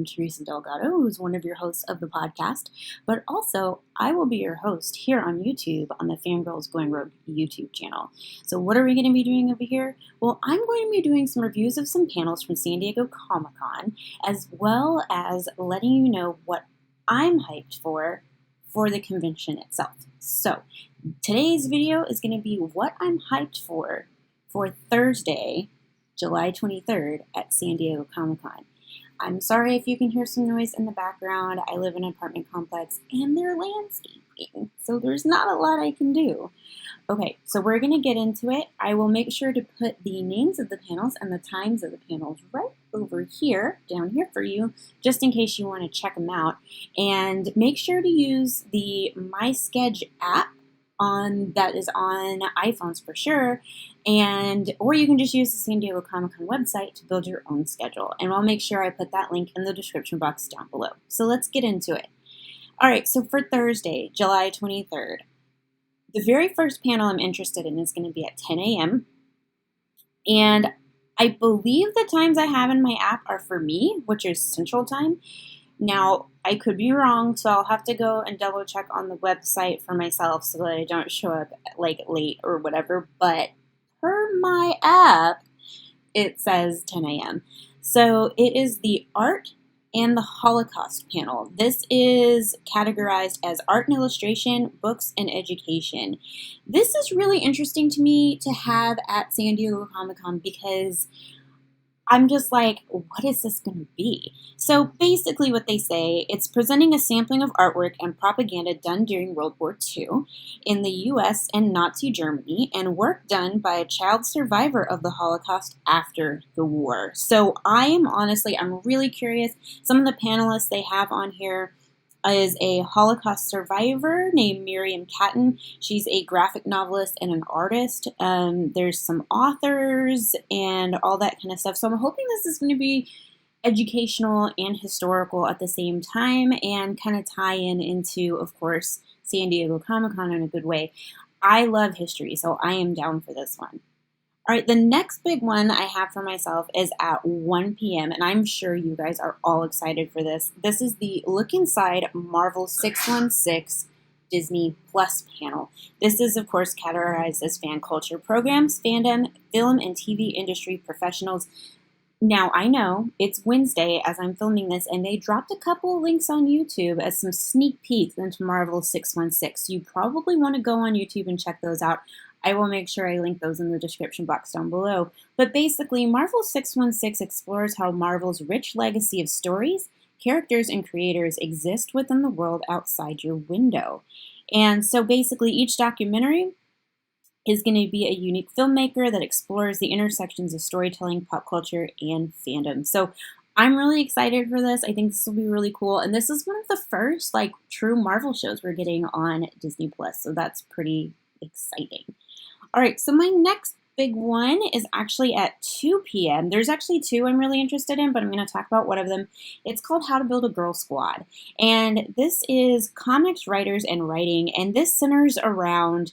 I'm Teresa Delgado, who's one of your hosts of the podcast, but also I will be your host here on YouTube on the Fangirls Going Rogue YouTube channel. So what are we going to be doing over here? Well, I'm going to be doing some reviews of some panels from San Diego Comic-Con, as well as letting you know what I'm hyped for the convention itself. So today's video is going to be what I'm hyped for Thursday, July 23rd at San Diego Comic-Con. I'm sorry if you can hear some noise in the background. I live in an apartment complex and they're landscaping, so there's not a lot I can do. Okay, so we're going to get into it. I will make sure to put the names of the panels and the times of the panels right over here, down here for you, just in case you want to check them out. And make sure to use the My Sketch app that is on iPhones for sure, or you can just use the San Diego Comic-Con website to build your own schedule. And I'll make sure I put that link in the description box down below. So let's get into it. All right, so for Thursday, July 23rd, the very first panel I'm interested in is going to be at 10 a.m. And I believe the times I have in my app are for me, which is Central Time. Now, I could be wrong, so I'll have to go and double check on the website for myself so that I don't show up like late or whatever. But per my app, it says 10 a.m. So it is the Art and the Holocaust panel. This is categorized as art and illustration, books, and education. This is really interesting to me to have at San Diego Comic-Con because I'm just like, what is this going to be? So basically what they say, it's presenting a sampling of artwork and propaganda done during World War II in the U.S. and Nazi Germany, and work done by a child survivor of the Holocaust after the war. So I'm really curious. Some of the panelists they have on here is a Holocaust survivor named Miriam Catton. She's a graphic novelist and an artist. There's some authors and all that kind of stuff. So I'm hoping this is going to be educational and historical at the same time and kind of tie into, of course, San Diego Comic-Con in a good way. I love history, so I am down for this one. All right, the next big one I have for myself is at 1 p.m., and I'm sure you guys are all excited for this. This is the Look Inside Marvel 616 Disney Plus panel. This is, of course, categorized as fan culture programs, fandom, film, and TV industry professionals. Now, I know it's Wednesday as I'm filming this, and they dropped a couple of links on YouTube as some sneak peeks into Marvel 616. You probably want to go on YouTube and check those out. I will make sure I link those in the description box down below. But basically, Marvel 616 explores how Marvel's rich legacy of stories, characters, and creators exist within the world outside your window. And so basically, each documentary is going to be a unique filmmaker that explores the intersections of storytelling, pop culture, and fandom. So I'm really excited for this. I think this will be really cool. And this is one of the first true Marvel shows we're getting on Disney Plus. So that's pretty exciting. All right, so my next big one is actually at 2 p.m. There's actually two I'm really interested in, but I'm going to talk about one of them. It's called How to Build a Girl Squad. And this is comics writers and writing, and this centers around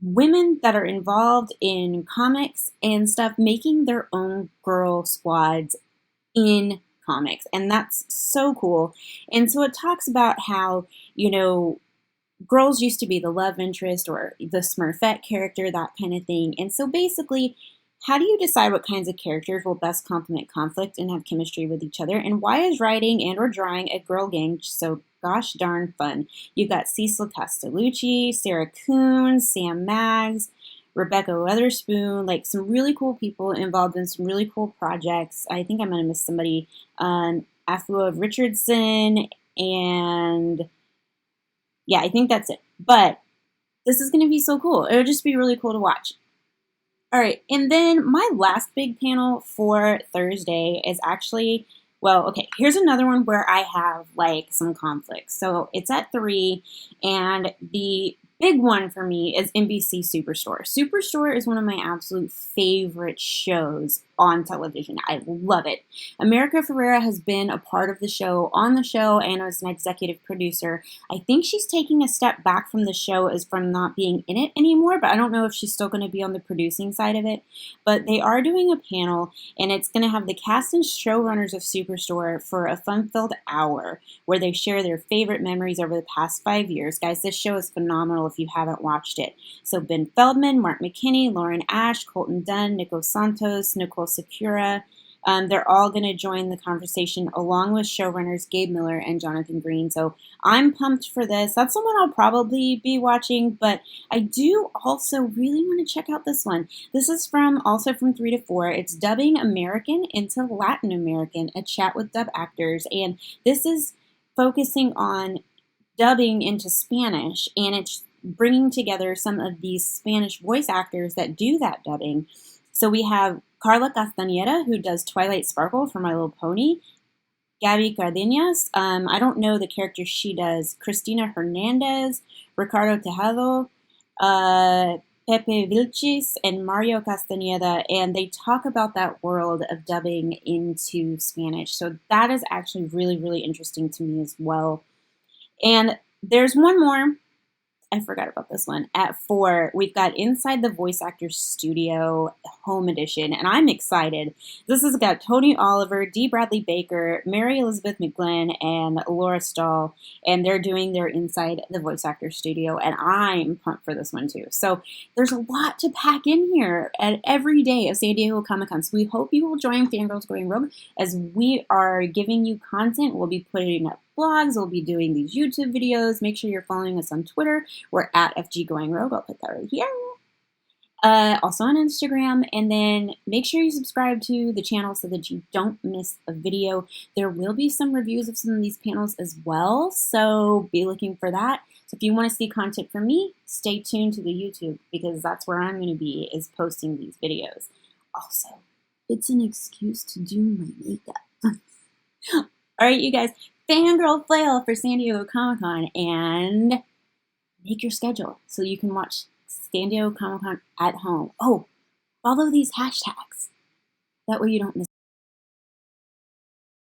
women that are involved in comics and stuff, making their own girl squads in comics. And that's so cool. And so it talks about how, girls used to be the love interest or the Smurfette character, that kind of thing. And so basically, how do you decide what kinds of characters will best complement conflict and have chemistry with each other? And why is writing and or drawing a girl gang so gosh darn fun? You've got Cecil Castellucci, Sarah Kuhn, Sam Maggs, Rebecca Weatherspoon, some really cool people involved in some really cool projects. I think I'm going to miss somebody. Afua Richardson, and yeah, I think that's it. But this is going to be so cool. It'll just be really cool to watch. All right, and then my last big panel for Thursday is actually, here's another one where I have some conflicts. So it's at 3, and the big one for me is NBC Superstore. Superstore is one of my absolute favorite shows on television. I love it. America Ferrera has been a part of the show, on the show, and as an executive producer. I think she's taking a step back from the show as from not being in it anymore, but I don't know if she's still going to be on the producing side of it. But they are doing a panel, and it's going to have the cast and showrunners of Superstore for a fun-filled hour where they share their favorite memories over the past 5 years. Guys, this show is phenomenal if you haven't watched it. So Ben Feldman, Mark McKinney, Lauren Ash, Colton Dunn, Nico Santos, Nicole Sakura, they're all going to join the conversation along with showrunners Gabe Miller and Jonathan Green. So I'm pumped for this. That's the one I'll probably be watching, but I do also really want to check out this one. This is also from 3 to 4. It's Dubbing American into Latin American, a chat with dub actors. And this is focusing on dubbing into Spanish, and it's bringing together some of these Spanish voice actors that do that dubbing. So we have Carla Castañeda, who does Twilight Sparkle for My Little Pony, Gabby Cardenas, I don't know the character she does, Cristina Hernandez, Ricardo Tejado, Pepe Vilchis, and Mario Castañeda, and they talk about that world of dubbing into Spanish. So that is actually really, really interesting to me as well. And there's one more. I forgot about this one. At 4, we've got Inside the Voice Actors Studio Home Edition, and I'm excited. This has got Tony Oliver, D. Bradley Baker, Mary Elizabeth McGlynn, and Laura Stahl, and they're doing their Inside the Voice Actors Studio, and I'm pumped for this one too. So there's a lot to pack in here at every day of San Diego Comic-Con, so we hope you will join Fangirls Going Rogue as we are giving you content. We'll be putting up blogs, we'll be doing these YouTube videos. Make sure you're following us on Twitter. We're at FG Going Rogue. I'll put that right here. Also on Instagram. And then make sure you subscribe to the channel so that you don't miss a video. There will be some reviews of some of these panels as well, so be looking for that. So if you want to see content from me, stay tuned to the YouTube because that's where I'm going to be, is posting these videos. Also, it's an excuse to do my makeup. All right, you guys. Fangirl flail for San Diego Comic-Con and make your schedule so you can watch San Diego Comic-Con at home. Oh, follow these hashtags. That way you don't miss